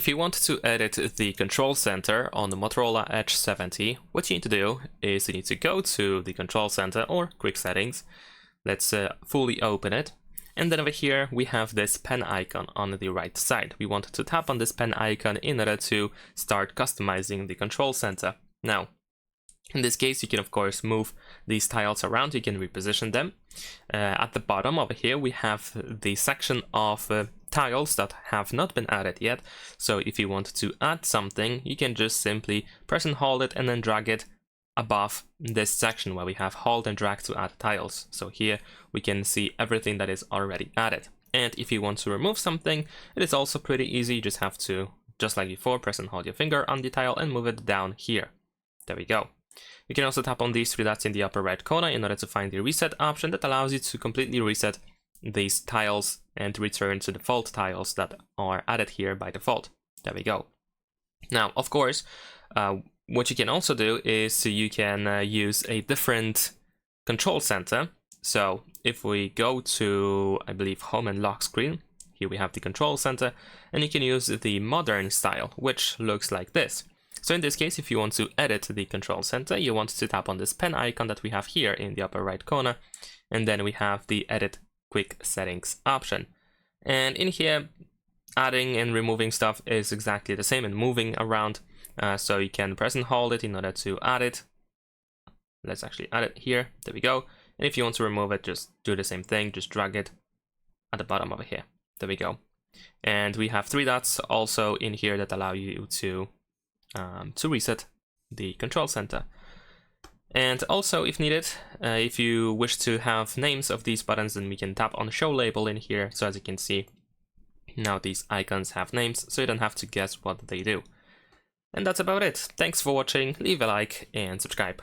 If you want to edit the control center on the Motorola Edge 70, what you need to do is you need to go to the control center or quick settings. Let's fully open it. And then over here we have this pen icon on the right side. We want to tap on this pen icon in order to start customizing the control center. Now, in this case, you can of course move these tiles around, you can reposition them. At the bottom over here we have the section of tiles that have not been added yet. So if you want to add something, you can just simply press and hold it and then drag it above this section where we have hold and drag to add tiles. So here we can see everything that is already added. And if you want to remove something, it is also pretty easy. You just have to, just like before, press and hold your finger on the tile and move it down here. There we go. You can also tap on these three dots in the upper right corner in order to find the reset option that allows you to completely reset these tiles and return to default tiles that are added here by default. There we go. Now, of course, what you can also do is you can use a different control center. So if we go to, I believe, home and lock screen, here we have the control center, and you can use the modern style, which looks like this. So in this case, if you want to edit the control center, you want to tap on this pen icon that we have here in the upper right corner, and then we have the edit quick settings option. And in here, adding and removing stuff is exactly the same and moving around. So you can press and hold it in order to add it. Let's actually add it here. There we go. And if you want to remove it, just do the same thing. Just drag it at the bottom over here. There we go. And we have three dots also in here that allow you to reset the control center. And also, if needed, if you wish to have names of these buttons, then we can tap on the show label in here. So as you can see, now these icons have names, so you don't have to guess what they do. And that's about it. Thanks for watching, leave a like and subscribe.